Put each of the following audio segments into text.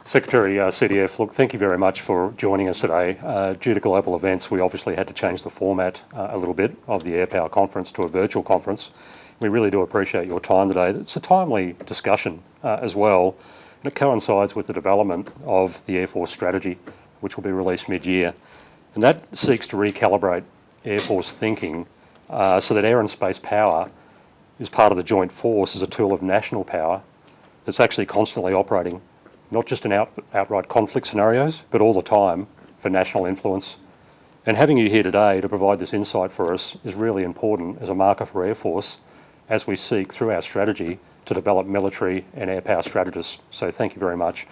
Secretary, CDF, look, thank you very much for joining us today. Due to global events, we obviously had to change the format a little bit of the Air Power conference to a virtual conference. We really do appreciate your time today. It's a timely discussion as well, and it coincides with the development of the Air Force strategy, which will be released mid-year. And that seeks to recalibrate Air Force thinking so that air and space power is part of the joint force as a tool of national power that's actually constantly operating not just in outright conflict scenarios, but all the time for national influence. And having you here today to provide this insight for us is really important as a marker for Air Force as we seek through our strategy to develop military and air power strategists. So thank you very much.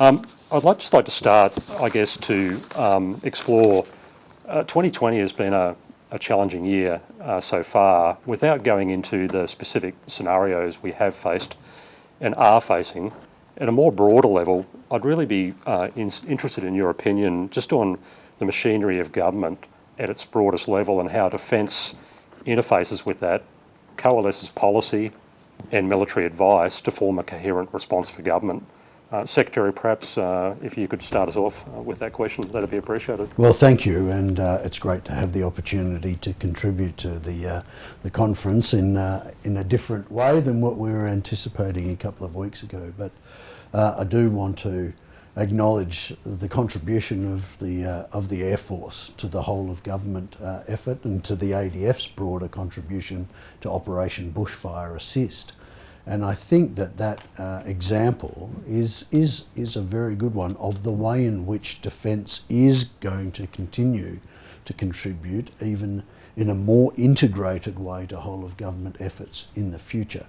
I'd just like to start, I guess, to explore 2020 has been a challenging year so far. Without going into the specific scenarios we have faced and are facing, at a more broader level, I'd really be interested in your opinion just on the machinery of government at its broadest level and how defence interfaces with that, coalesces policy and military advice to form a coherent response for government. Secretary, perhaps if you could start us off with that question, that'd be appreciated. Well, thank you, and it's great to have the opportunity to contribute to the conference in a different way than what we were anticipating a couple of weeks ago. But I do want to acknowledge the contribution of the Air Force to the whole of government effort and to the ADF's broader contribution to Operation Bushfire Assist. And I think that example is a very good one of the way in which defence is going to continue to contribute even in a more integrated way to whole of government efforts in the future.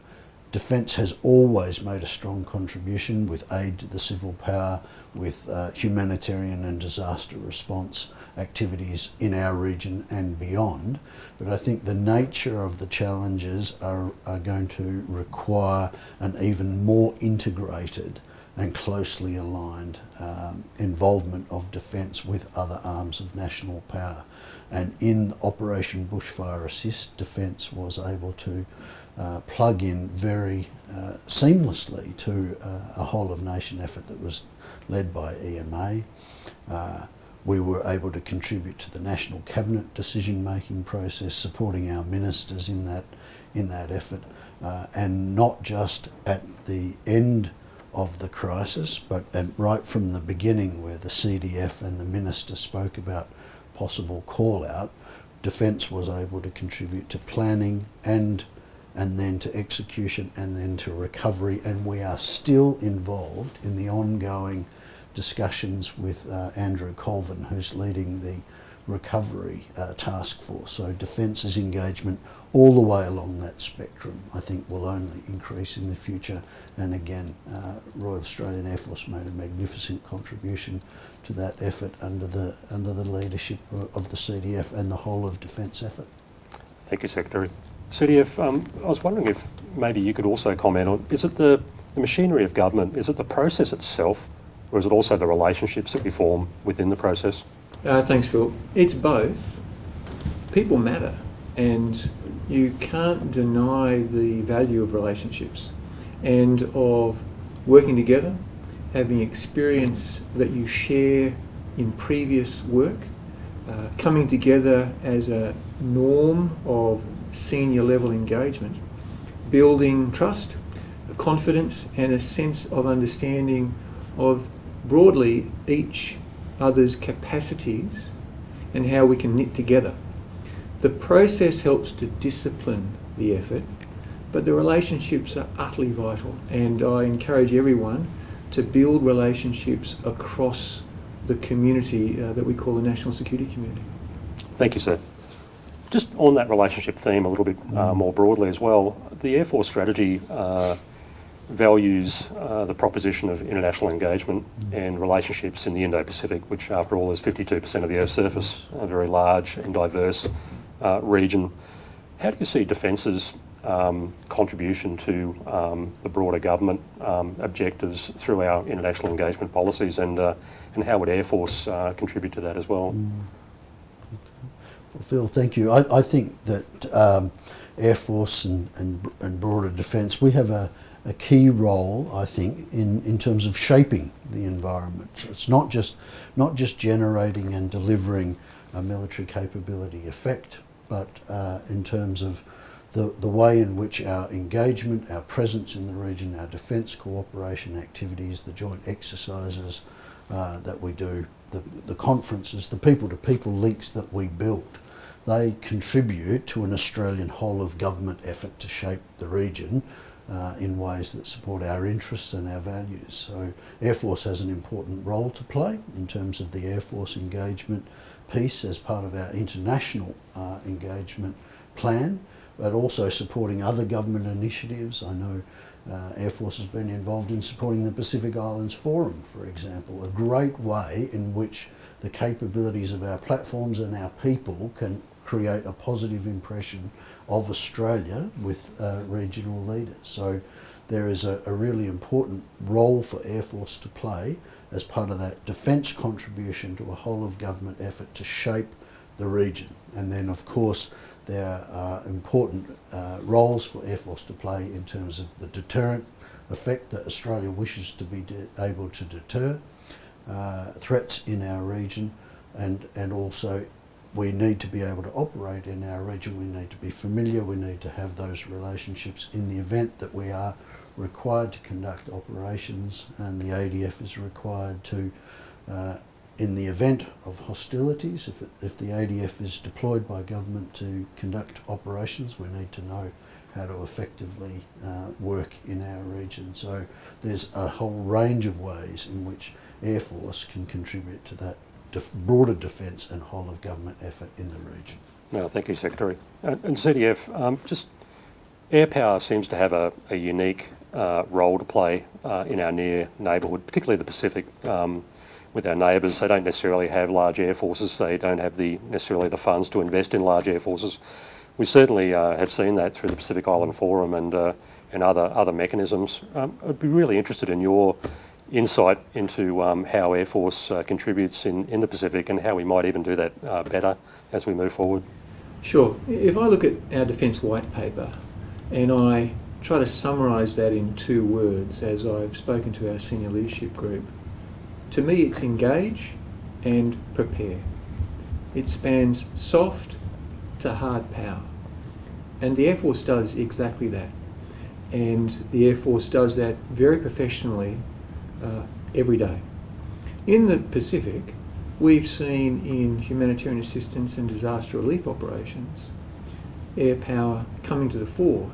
Defence has always made a strong contribution with aid to the civil power, with humanitarian and disaster response activities in our region and beyond. But I think the nature of the challenges are going to require an even more integrated and closely aligned involvement of defence with other arms of national power. And in Operation Bushfire Assist, defence was able to plug in very seamlessly to a whole of nation effort that was led by EMA. We were able to contribute to the National Cabinet decision-making process, supporting our ministers in that effort, and not just at the end of the crisis, but right from the beginning, where the CDF and the minister spoke about possible call-out. Defence was able to contribute to planning and then to execution and then to recovery, and we are still involved in the ongoing discussions with Andrew Colvin, who's leading the recovery task force. So Defence's engagement all the way along that spectrum, I think, will only increase in the future. And again, Royal Australian Air Force made a magnificent contribution to that effort under the leadership of the CDF and the whole of Defence effort. Thank you, Secretary. CDF, I was wondering if maybe you could also comment on, is it the machinery of government, is it the process itself, or is it also the relationships that we form within the process? Thanks, Phil. It's both. People matter, and you can't deny the value of relationships and of working together, having experience that you share in previous work, coming together as a norm of senior level engagement, building trust, confidence and a sense of understanding of broadly each other's capacities and how we can knit together. The process helps to discipline the effort, but the relationships are utterly vital, and I encourage everyone to build relationships across the community that we call the national security community. Thank you, sir. Just on that relationship theme a little bit more broadly as well, the Air Force strategy values the proposition of international engagement and relationships in the Indo-Pacific, which after all is 52% of the Earth's surface, a very large and diverse region. How do you see Defence's contribution to the broader government objectives through our international engagement policies, and how would Air Force contribute to that as well? Well, Phil, thank you. I think that Air Force and broader defence, we have a a key role, I think, in terms of shaping the environment. So it's not just generating and delivering a military capability effect, but in terms of the way in which our engagement, our presence in the region, our defence cooperation activities, the joint exercises that we do, the conferences, the people-to-people links that we build, they contribute to an Australian whole-of-government effort to shape the region in ways that support our interests and our values. So Air Force has an important role to play in terms of the Air Force engagement piece as part of our international engagement plan, but also supporting other government initiatives. I know Air Force has been involved in supporting the Pacific Islands Forum, for example, a great way in which the capabilities of our platforms and our people can create a positive impression of Australia with regional leaders. So there is a really important role for Air Force to play as part of that defence contribution to a whole of government effort to shape the region. And then of course there are important roles for Air Force to play in terms of the deterrent effect that Australia wishes to be able to deter threats in our region, and also we need to be able to operate in our region. We need to be familiar, we need to have those relationships in the event that we are required to conduct operations, and the ADF is required to, in the event of hostilities, if the ADF is deployed by government to conduct operations, we need to know how to effectively work in our region. So there's a whole range of ways in which Air Force can contribute to that broader defence and whole of government effort in the region. No, thank you, Secretary. And CDF, just air power seems to have a unique role to play in our near neighbourhood, particularly the Pacific. With our neighbours, they don't necessarily have large air forces. They don't have necessarily the funds to invest in large air forces. We certainly have seen that through the Pacific Island Forum and other mechanisms. I'd be really interested in your insight into how Air Force contributes in the Pacific, and how we might even do that better as we move forward. Sure. If I look at our Defence White Paper and I try to summarise that in 2 words as I've spoken to our senior leadership group, to me it's engage and prepare. It spans soft to hard power. And the Air Force does exactly that. And the Air Force does that very professionally every day. In the Pacific, we've seen in humanitarian assistance and disaster relief operations, air power coming to the fore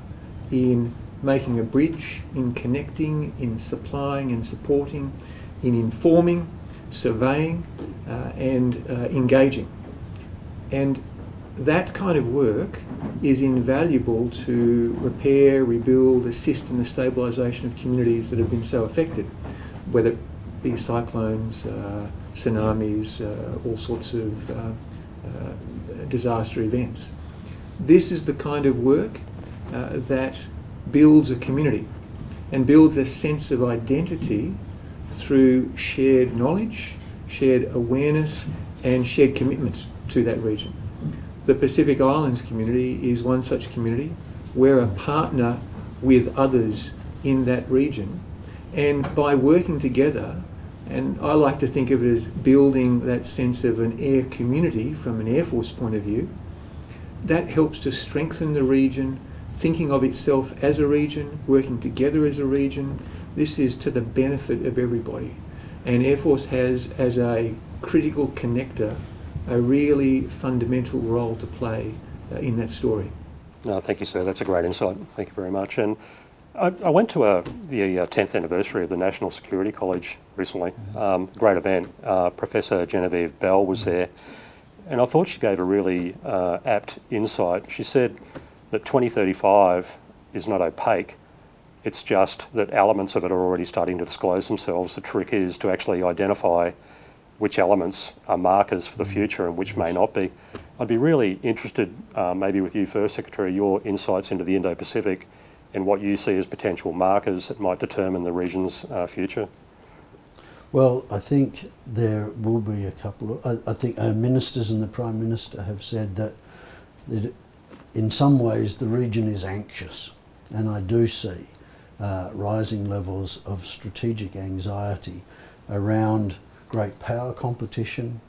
in making a bridge, in connecting, in supplying and supporting, in informing, surveying and engaging. And that kind of work is invaluable to repair, rebuild, assist in the stabilisation of communities that have been so affected, whether it be cyclones, tsunamis, all sorts of disaster events. This is the kind of work that builds a community and builds a sense of identity through shared knowledge, shared awareness and shared commitment to that region. The Pacific Islands community is one such community. We're a partner with others in that region, and by working together, and I like to think of it as building that sense of an air community from an Air Force point of view, that helps to strengthen the region, thinking of itself as a region, working together as a region. This is to the benefit of everybody. And Air Force has, as a critical connector, a really fundamental role to play in that story. No, thank you, sir. That's a great insight. Thank you very much. And I went to the 10th anniversary of the National Security College recently. Great event. Professor Genevieve Bell was there, and I thought she gave a really apt insight. She said that 2035 is not opaque. It's just that elements of it are already starting to disclose themselves. The trick is to actually identify which elements are markers for the future and which may not be. I'd be really interested, maybe with you first, Secretary, your insights into the Indo-Pacific and what you see as potential markers that might determine the region's future. Well, I think there will be a couple of, I think our ministers and the Prime Minister have said that in some ways the region is anxious, and I do see rising levels of strategic anxiety around great power competition,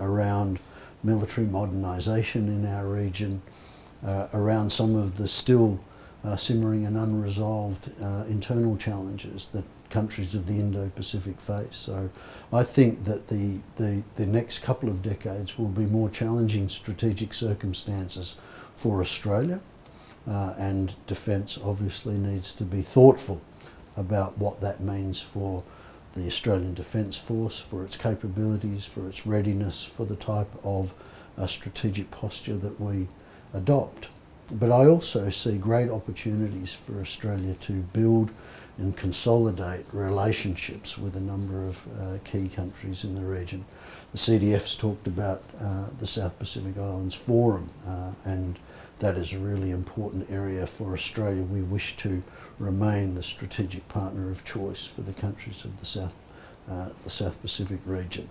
around military modernisation in our region, around some of the still simmering and unresolved internal challenges that countries of the Indo-Pacific face. So I think that the next couple of decades will be more challenging strategic circumstances for Australia, and defence obviously needs to be thoughtful about what that means for the Australian Defence Force, for its capabilities, for its readiness, for the type of strategic posture that we adopt. But I also see great opportunities for Australia to build and consolidate relationships with a number of key countries in the region. The CDF's talked about the South Pacific Islands Forum, and that is a really important area for Australia. We wish to remain the strategic partner of choice for the countries of the South Pacific region.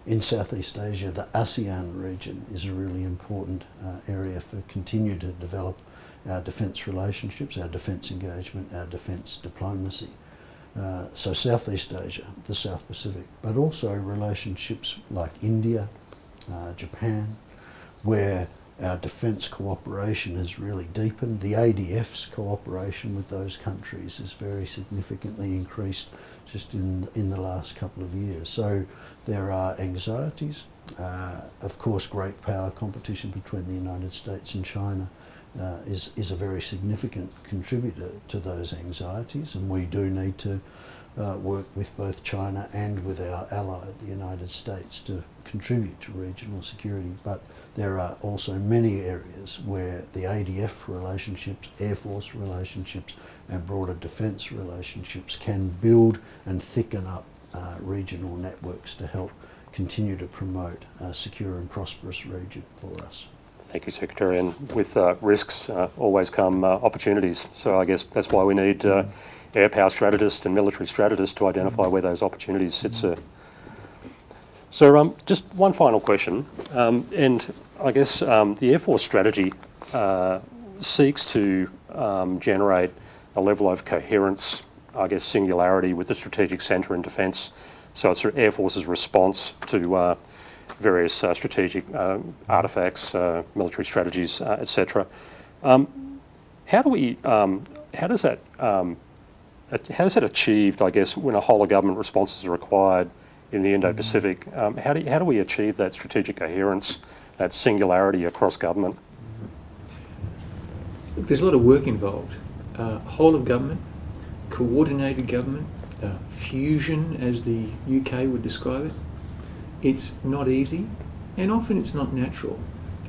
In Southeast Asia, the ASEAN region is a really important area for continue to develop our defence relationships, our defence engagement, our defence diplomacy. So Southeast Asia, the South Pacific, but also relationships like India, Japan, where our defence cooperation has really deepened. The ADF's cooperation with those countries has very significantly increased just in the last couple of years. So there are anxieties. Of course, great power competition between the United States and China is a very significant contributor to those anxieties, and we do need to work with both China and with our ally, the United States, to contribute to regional security. But there are also many areas where the ADF relationships, Air Force relationships, and broader defence relationships can build and thicken up regional networks to help continue to promote a secure and prosperous region for us. Thank you, Secretary. And with risks always come opportunities. So I guess that's why we need air power strategists and military strategists to identify where those opportunities sit, sir. So just one final question. And I guess the Air Force strategy seeks to generate a level of coherence, I guess singularity with the strategic centre in defence. So it's Air Force's response to various strategic artefacts, military strategies, etc. How does that achieved, I guess, when a whole of government responses are required in the Indo-Pacific? How do we achieve that strategic coherence, that singularity across government? There's a lot of work involved. Whole of government, coordinated government, fusion as the UK would describe it. It's not easy, and often it's not natural.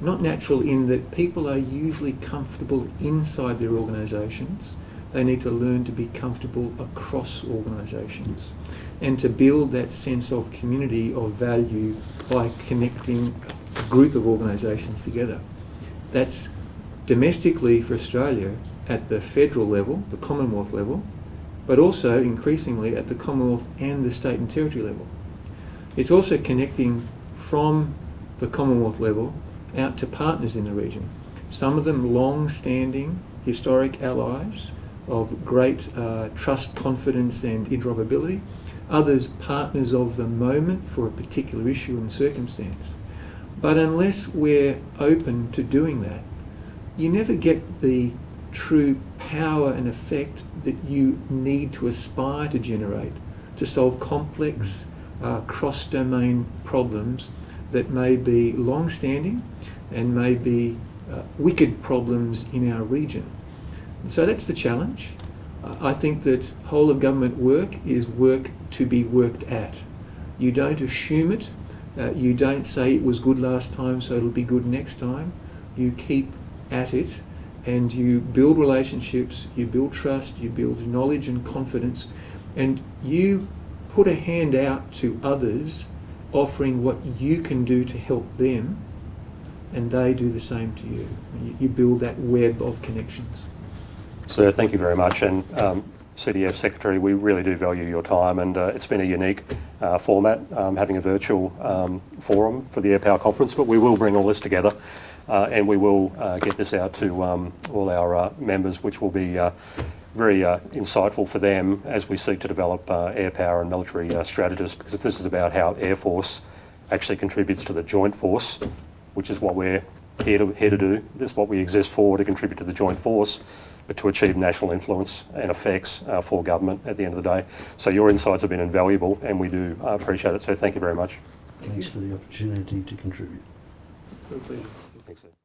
Not natural in that people are usually comfortable inside their organisations. They need to learn to be comfortable across organisations and to build that sense of community of value by connecting a group of organisations together. That's domestically for Australia at the federal level, the Commonwealth level, but also increasingly at the Commonwealth and the state and territory level. It's also connecting from the Commonwealth level out to partners in the region. Some of them long-standing historic allies of great trust, confidence and interoperability. Others partners of the moment for a particular issue and circumstance. But unless we're open to doing that, you never get the true power and effect that you need to aspire to generate to solve complex cross-domain problems that may be long-standing and may be wicked problems in our region. So that's the challenge. I think that whole of government work is work to be worked at. You don't assume it. You don't say it was good last time so it'll be good next time. You keep at it and you build relationships, you build trust, you build knowledge and confidence, and you put a hand out to others offering what you can do to help them, and they do the same to you. You build that web of connections. Sir, thank you very much. And CDF Secretary, we really do value your time, and it's been a unique format, having a virtual forum for the Air Power Conference, but we will bring all this together and we will get this out to all our members, which will be very insightful for them as we seek to develop air power and military strategists, because this is about how Air Force actually contributes to the joint force, which is what we're here to do. This is what we exist for, to contribute to the joint force, but to achieve national influence and effects for government at the end of the day. So your insights have been invaluable, and we do appreciate it. So thank you very much. Thanks for the opportunity to contribute. Real pleasure. Thanks, Ed.